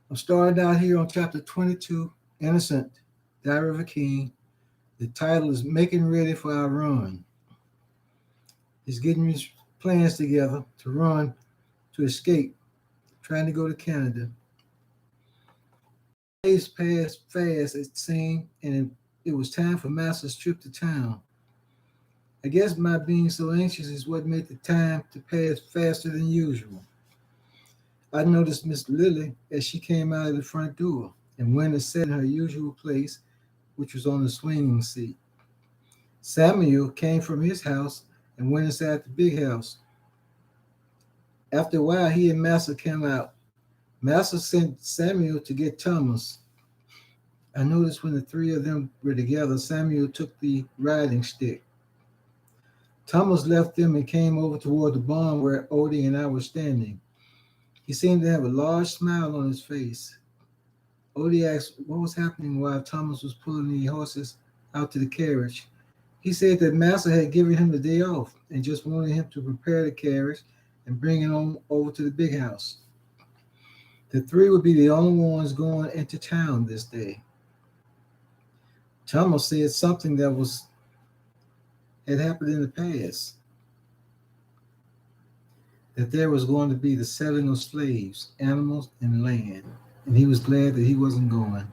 I'm starting out here on chapter 22, Innocent, Diary of a King. The title is Making Ready for Our Run. He's getting his plans together to run, to escape, trying to go to Canada. Days passed fast, it seemed, and it was time for Master's trip to town. I guess my being so anxious is what made the time to pass faster than usual. I noticed Miss Lily as she came out of the front door and went and sat in her usual place, which was on the swinging seat. Samuel came from his house and went inside the big house. After a while, he and Master came out. Master sent Samuel to get Thomas. I noticed when the three of them were together, Samuel took the riding stick. Thomas left them and came over toward the barn where Odie and I were standing. He seemed to have a large smile on his face. Odie asked what was happening while Thomas was pulling the horses out to the carriage. He said that Master had given him the day off and just wanted him to prepare the carriage and bring it on over to the big house. The three would be the only ones going into town this day. Thomas said something that had happened in the past, that there was going to be the selling of slaves, animals, and land, and he was glad that he wasn't going.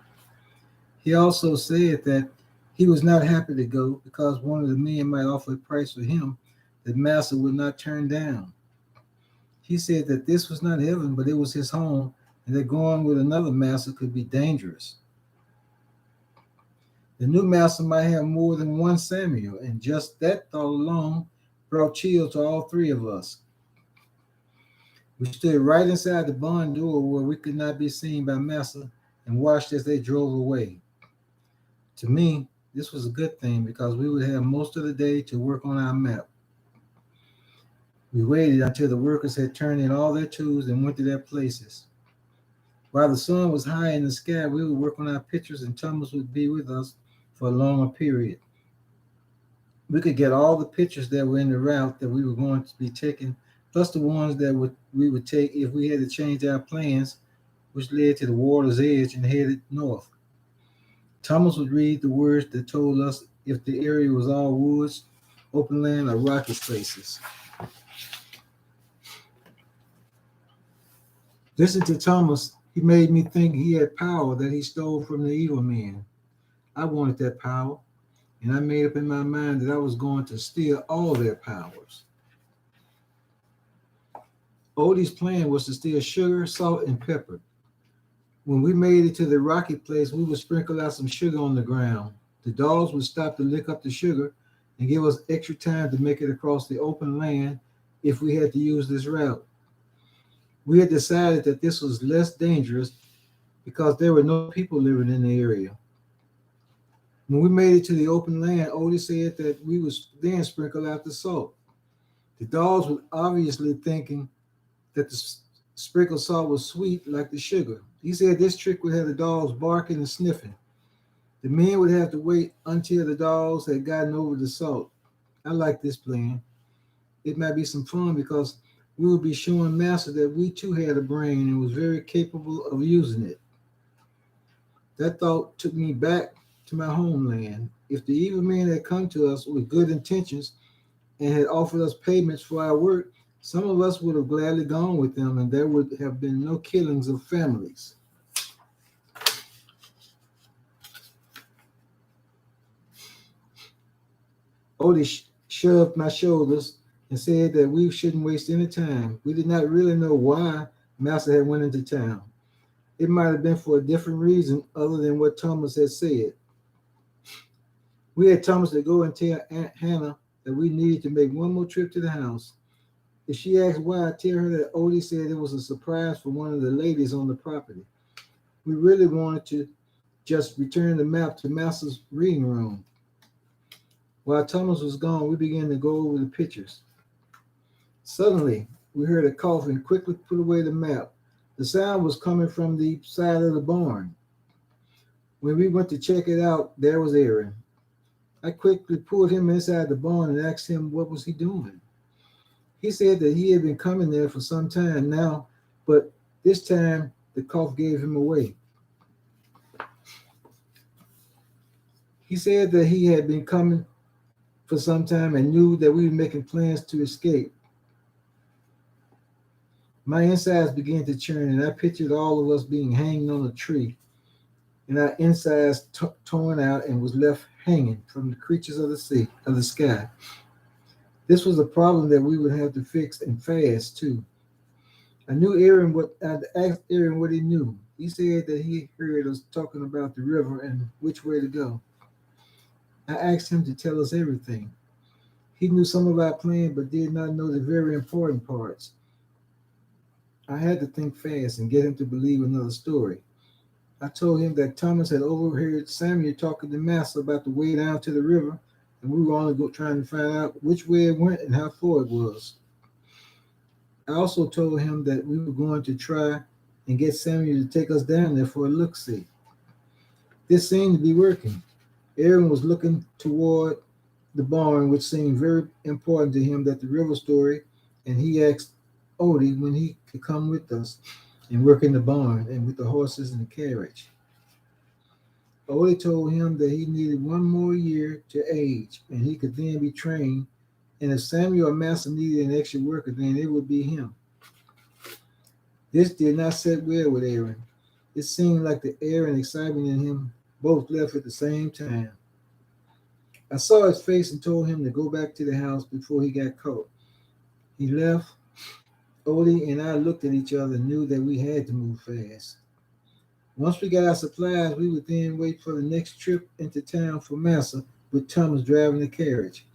He also said that he was not happy to go because one of the men might offer a price for him that Master would not turn down. He said that this was not heaven, but it was his home, and that going with another master could be dangerous. The new master might have more than one Samuel, and just that thought alone brought chills to all three of us. We stood right inside the barn door where we could not be seen by Master and watched as they drove away. To me, this was a good thing because we would have most of the day to work on our map. We waited until the workers had turned in all their tools and went to their places. While the sun was high in the sky, we would work on our pictures and Thomas would be with us for a longer period. We could get all the pictures that were in the route that we were going to be taking, plus the ones that we would take if we had to change our plans, which led to the water's edge and headed north. Thomas would read the words that told us if the area was all woods, open land, or rocky places. Listening to Thomas, he made me think he had power that he stole from the evil man. I wanted that power, and I made up in my mind that I was going to steal all their powers. Odie's plan was to steal sugar, salt, and pepper. When we made it to the rocky place, we would sprinkle out some sugar on the ground. The dogs would stop to lick up the sugar and give us extra time to make it across the open land if we had to use this route. We had decided that this was less dangerous because there were no people living in the area. When we made it to the open land, Odie said that we would then sprinkle out the salt. The dogs were obviously thinking that the sprinkled salt was sweet like the sugar. He said this trick would have the dogs barking and sniffing. The men would have to wait until the dogs had gotten over the salt. I like this plan. It might be some fun because we would be showing Master that we too had a brain and was very capable of using it. That thought took me back to my homeland. If the evil men had come to us with good intentions and had offered us payments for our work, some of us would have gladly gone with them and there would have been no killings of families. Odie shoved my shoulders and said that we shouldn't waste any time. We did not really know why Master had went into town. It might have been for a different reason other than what Thomas had said. We had Thomas to go and tell Aunt Hannah that we needed to make one more trip to the house. If she asked why, I tell her that Odie said it was a surprise for one of the ladies on the property. We really wanted to just return the map to Master's reading room. While Thomas was gone, we began to go over the pictures. Suddenly, we heard a cough and quickly put away the map. The sound was coming from the side of the barn. When we went to check it out, there was Aaron. I quickly pulled him inside the barn and asked him what was he doing. He said that he had been coming there for some time now, but this time the cough gave him away. He said that he had been coming for some time and knew that we were making plans to escape. My insides began to churn, and I pictured all of us being hanging on a tree, and our insides torn out and was left hanging from the creatures of the sky. This was a problem that we would have to fix and fast too. I asked Aaron what he knew. He said that he heard us talking about the river and which way to go. I asked him to tell us everything. He knew some of our plan, but did not know the very important parts. I had to think fast and get him to believe another story. I told him that Thomas had overheard Samuel talking to Massa about the way down to the river, and we were only trying to find out which way it went and how far it was. I also told him that we were going to try and get Samuel to take us down there for a look-see. This seemed to be working. Aaron was looking toward the barn, which seemed very important to him, that the river story, and he asked Odie when he could come with us and work in the barn and with the horses and the carriage. Odie told him that he needed 1 more year to age, and he could then be trained, and if Samuel or Massa needed an extra worker, then it would be him. This did not sit well with Aaron. It seemed like the air and excitement in him both left at the same time. I saw his face and told him to go back to the house before he got caught. He left. Odie and I looked at each other and knew that we had to move fast. Once we got our supplies, we would then wait for the next trip into town for Massa, with Thomas driving the carriage.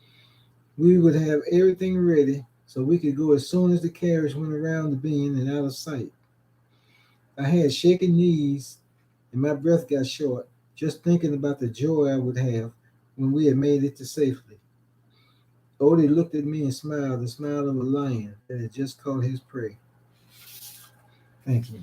We would have everything ready so we could go as soon as the carriage went around the bend and out of sight. I had shaking knees and my breath got short just thinking about the joy I would have when we had made it to safety. Odie looked at me and smiled, the smile of a lion that had just caught his prey. Thank you.